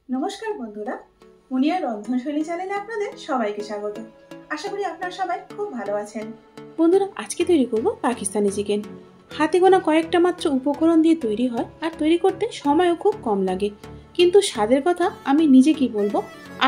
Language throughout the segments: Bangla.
নমস্কার বন্ধুরা, মুনিয়ার রন্ধনশৈলী চ্যানেলে আপনাদের সবাইকে স্বাগত। আশা করি আপনারা সবাই খুব ভালো আছেন। বন্ধুরা, আজকে তৈরি করব পাকিস্তানি চিকেন। হাতে গোনা কয়েকটা মাত্র উপকরণ দিয়ে তৈরি হয়, আর তৈরি করতে সময়ও খুব কম লাগে। কিন্তু স্বাদের কথা আমি নিজে কি বলবো,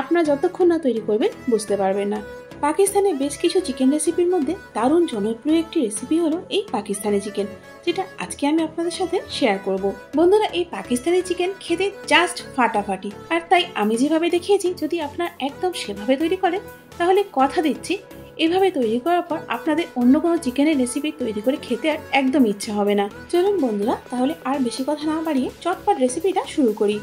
আপনারা যতক্ষণ না তৈরি করবেন বুঝতে পারবেন না। পাকিস্তানের বেশ কিছু চিকেন রেসিপির মধ্যে দারুণ জনপ্রিয় একটি রেসিপি হলো এই পাকিস্তানি চিকেন, যেটা আজকে আমি আপনাদের সাথে শেয়ার করব। বন্ধুরা, এই পাকিস্তানি চিকেন খেতে জাস্ট ফাটাফাটি, আর তাই আমি যেভাবে দেখিয়েছি যদি আপনারা একদম সেভাবে তৈরি করেন তাহলে কথা দিচ্ছি এভাবে তৈরি করার পর আপনাদের অন্য কোনো চিকেনের রেসিপি তৈরি করে খেতে আর একদম ইচ্ছা হবে না। চলুন বন্ধুরা, তাহলে আর বেশি কথা না বাড়িয়ে চটপট রেসিপিটা শুরু করি।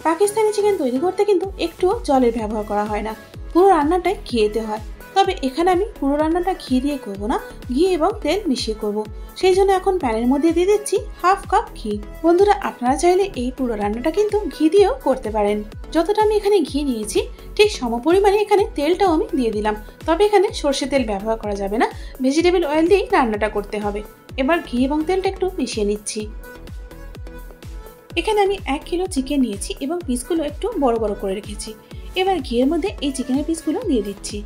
পাকিস্তানি চিকেন তৈরি করতে কিন্তু একটুও জলের ব্যবহার করা হয় না, পুরো রান্নাটাই ঘিয়েতে হয়। তবে এখানে আমি পুরো রান্নাটা ঘি দিয়ে করব না, ঘি এবং তেল মিশিয়ে করব। সেই জন্য এখন প্যানের মধ্যে দিয়ে দিচ্ছি হাফ কাপ ঘি। বন্ধুরা, আপনারা চাইলে এই পুরো রান্নাটা কিন্তু ঘি দিয়েও করতে পারেন। যতটা আমি এখানে ঘি নিয়েছি ঠিক সমপরিমাণে এখানে তেলটাও আমি দিয়ে দিলাম। তবে এখানে সর্ষে তেল ব্যবহার করা যাবে না, ভেজিটেবল অয়েল দিয়েই রান্নাটা করতে হবে। এবার ঘি এবং তেলটা একটু মিশিয়ে নিচ্ছি। এখানে আমি 1 কিলো চিকেন নিয়েছি এবং পিসগুলো একটু বড় বড় করে রেখেছি। এবার ঘিয়ের মধ্যে এই চিকেনের পিসগুলো দিয়ে দিচ্ছি।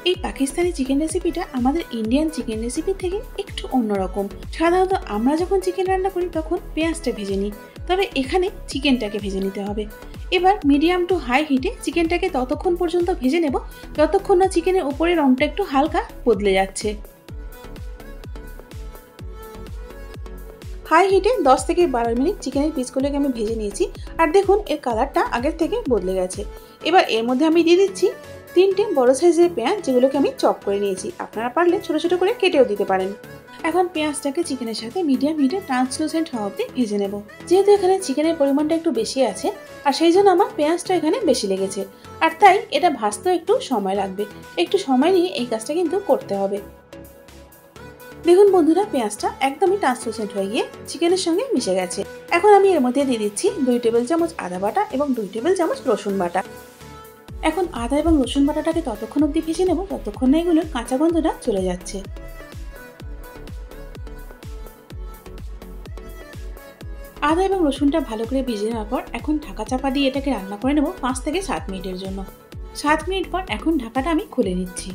এই পাকিস্তানি চিকেন রেসিপিটা আমাদের ইন্ডিয়ান চিকেন রেসিপি থেকে একটু অন্যরকম। সাধারণত আমরা যখন চিকেন রান্না করি তখন পেঁয়াজটা ভেজে নিই, তবে এখানে চিকেনটাকে ভেজে নিতে হবে। এবার মিডিয়াম টু হাই হিটে চিকেনটাকে ততক্ষণ পর্যন্ত ভেজে নেব যতক্ষণ না চিকেনের উপরের রংটা একটু হালকা বদলে যাচ্ছে। হাই হিটে 10 থেকে 12 মিনিট চিকেনের পিসগুলোকে আমি ভেজে নিয়েছি, আর দেখুন এর কালারটা আগের থেকে বদলে গেছে। এবার এর মধ্যে আমি দিয়ে দিচ্ছি 3টে বড় সাইজের পেঁয়াজ, যেগুলোকে আমি চপ করে নিয়েছি। আপনারা পারলে ছোট ছোট করে কেটেও দিতে পারেন। এখন পেঁয়াজটাকে চিকেনের সাথে মিডিয়াম হিটে ট্রান্সলুসেন্ট হওয়া অবধি ভেজে নেব। যেহেতু এখানে চিকেনের পরিমাণটা একটু বেশি আছে, আর সেই জন্য আমার পেঁয়াজটা এখানে বেশি লেগেছে, আর তাই এটা ভাজতেও একটু সময় লাগবে। একটু সময় নিয়ে এই কাজটা কিন্তু করতে হবে। দেখুন বন্ধুরা, পেঁয়াজটা একদমই ট্রান্সলুসেন্ট হয়ে গিয়ে চিকেনের সঙ্গে মিশে গেছে। এখন আমি এর মধ্যে দিয়ে দিচ্ছি 2 টেবিল চামচ আদা বাটা এবং 2 টেবিল চামচ রসুন বাটা। এখন আদা এবং রসুন বাটাটাকে ততক্ষণ অবধি ভেজে নেব ততক্ষণ না এগুলোর কাঁচা গন্ধটা চলে যাচ্ছে। আদা এবং রসুনটা ভালো করে ভেজে নেওয়ার পর এখন ঢাকা চাপা দিয়ে এটাকে রান্না করে নেব 5 থেকে 7 মিনিটের জন্য। 7 মিনিট পর এখন ঢাকাটা আমি খুলে নিচ্ছি।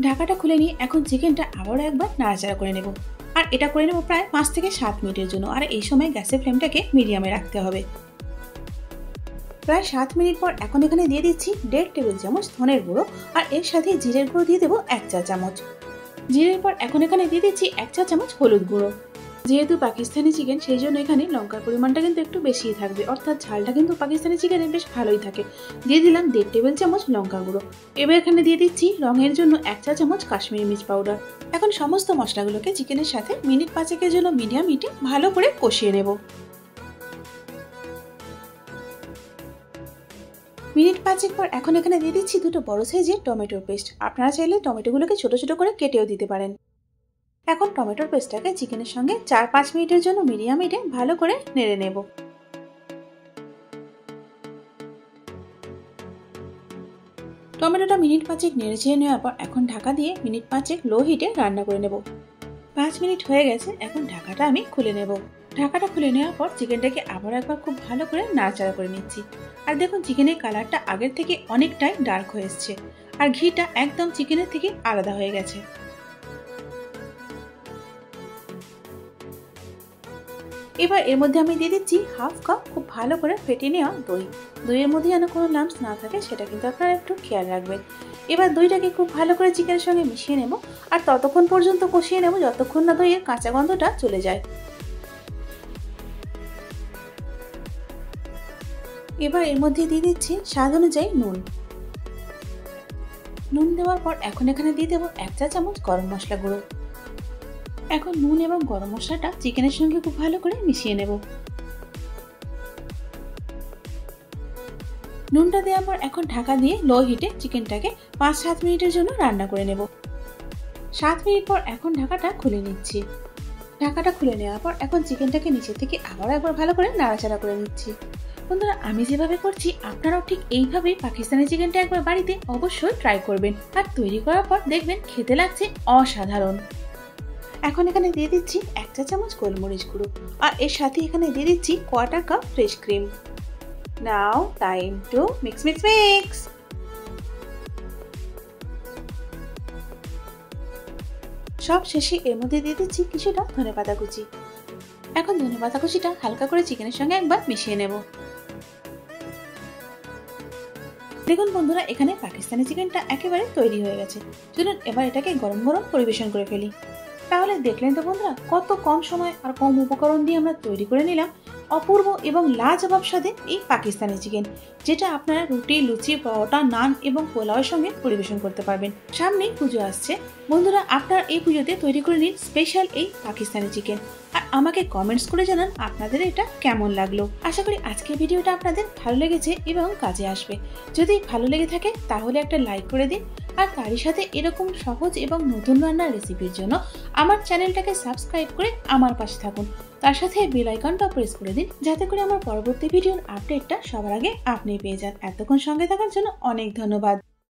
ঢাকাটা খুলে নিয়ে এখন চিকেনটা আবারও একবার নাড়াচাড়া করে নেব, আর এটা করে নেব প্রায় 5 থেকে 7 মিনিটের জন্য। আর এই সময় গ্যাসের ফ্লেমটাকে মিডিয়ামে রাখতে হবে। প্রায় 7 মিনিট পর এখন এখানে দিয়ে দিচ্ছি 1.5 টেবিল চামচ ধনের গুঁড়ো, আর এর সাথে জিরের গুঁড়ো দিয়ে দেবো 1 চা চামচ। জিরের পর এখন এখানে দিয়ে দিচ্ছি 1 চা চামচ হলুদ গুঁড়ো। যেহেতু পাকিস্তানি চিকেন সেই জন্য এখানে লঙ্কার পরিমাণটা কিন্তু একটু বেশিই থাকবে, অর্থাৎ ঝালটা কিন্তু পাকিস্তানি চিকেনে বেশ ভালোই থাকে। দিয়ে দিলাম 1.5 টেবিল চামচ লঙ্কা গুঁড়ো। এবার এখানে দিয়ে দিচ্ছি রঙের জন্য 1 চা চামচ কাশ্মীরি মির্চ পাউডার। এখন সমস্ত মশলাগুলোকে চিকেনের সাথে মিনিট 5 জন্য মিডিয়াম হিটে ভালো করে কষিয়ে নেব। মিনিট 5 পর এখন এখানে দিয়ে দিচ্ছি 2টো বড় সাইজের টমেটোর পেস্ট। আপনারা চাইলে টমেটোগুলোকে ছোট ছোট করে কেটেও দিতে পারেন। এখন টমেটোর পেস্টটাকে চিকেনের সঙ্গে 4-5 মিনিটের জন্য মিডিয়াম হিটে ভালো করে নেড়ে নেব। টমেটোটা মিনিট 5 নেড়ে চেড়ে নেওয়ার পর এখন ঢাকা দিয়ে মিনিট 5 লো হিটে রান্না করে নেব। 5 মিনিট হয়ে গেছে, এখন ঢাকাটা আমি খুলে নেব। ঢাকাটা খুলে নেওয়ার পর চিকেনটাকে আবার একবার খুব ভালো করে নাড়াচাড়া করে নিচ্ছি। আর দেখুন চিকেনের কালারটা আগের থেকে অনেকটাই ডার্ক হয়ে এসছে, আর ঘিটা একদম চিকেনের থেকে আলাদা হয়ে গেছে। এবার এর মধ্যে আমি দিয়ে দিচ্ছি হাফ কাপ খুব ভালো করে ফেটিয়ে নেওয়া দই। দইয়ের মধ্যে যেন কোনো লাম্পস না থাকে সেটা কিন্তু আপনারা একটু খেয়াল রাখবেন। এবার দইটাকে খুব ভালো করে চিকেনের সঙ্গে মিশিয়ে নেব, আর ততক্ষণ পর্যন্ত কষিয়ে নেব যতক্ষণ না দইয়ের কাঁচা গন্ধটা চলে যায়। এবার এর মধ্যে দিয়ে দিচ্ছি স্বাদ অনুযায়ী নুন। নুন দেওয়ার পর এখন এখানে দিয়ে দেবো 1 চা চামচ গরম মশলা গুঁড়ো। এখন নুন এবং গরম মশলাটা চিকেনের সঙ্গে খুব ভালো করে মিশিয়ে নেব। নুনটা দেওয়ার পর এখন ঢাকা দিয়ে লো হিটে চিকেনটাকে 5-7 মিনিটের জন্য রান্না করে নেব। 7 মিনিট পর এখন ঢাকাটা খুলে নিচ্ছি। ঢাকাটা খুলে নেওয়ার পর এখন চিকেনটাকে নিচে থেকে আবার একবার ভালো করে নাড়াচাড়া করে নিচ্ছি। বন্ধুরা, আমি যেভাবে করছি আপনারাও ঠিক এইভাবেই পাকিস্তানি চিকেনটা একবার বাড়িতে অবশ্যই ট্রাই করবেন, আর তৈরি করার পর দেখবেন খেতে লাগছে অসাধারণ। এখন এখানে দিয়ে দিচ্ছি 1 চা চামচ গোলমরিচ গুঁড়ো, আর এর সাথে এখানে দিয়ে দিচ্ছি 1/4 cup fresh cream. Now time to mix mix mix. সব শেষে এর মধ্যে দিয়ে দিচ্ছি কিছুটা ধনেপাতা কুচি। এখন ধনেপাতা কুচিটা হালকা করে চিকেনের সঙ্গে একবার মিশিয়ে নেব। দেখুন বন্ধুরা, এখানে পাকিস্তানি চিকেনটা একেবারে তৈরি হয়ে গেছে। চলুন এবার এটাকে গরম গরম পরিবেশন করে ফেলি। তাহলে দেখলেন তো বন্ধুরা, কত কম সময় আর কম উপকরণ দিয়ে আমরা তৈরি করে নিলাম অপূর্ব এবং লাজবাব স্বাদের এই পাকিস্তানি চিকেন, যেটা আপনারা রুটি, লুচি, পরোটা, নান এবং পোলাওয়ের সঙ্গে পরিবেশন করতে পারবেন। সামনেই পুজো আসছে বন্ধুরা, আপনার এই পুজোতে তৈরি করে নিন স্পেশাল এই পাকিস্তানি চিকেন, আর আমাকে কমেন্টস করে জানান আপনাদের এটা কেমন লাগলো। আশা করি আজকের ভিডিওটা আপনাদের ভালো লেগেছে এবং কাজে আসবে। যদি ভালো লেগে থাকে তাহলে একটা লাইক করে দিন, আর তারই সাথে এরকম সহজ এবং নতুন রান্নার রেসিপির জন্য আমার চ্যানেলটাকে সাবস্ক্রাইব করে আমার পাশে থাকুন। তার সাথে বেল আইকনটা প্রেস করে দিন, যাতে করে আমার পরবর্তী ভিডিওর আপডেটটা সবার আগে আপনি পেয়ে যান। এতক্ষণ সঙ্গে থাকার জন্য অনেক ধন্যবাদ।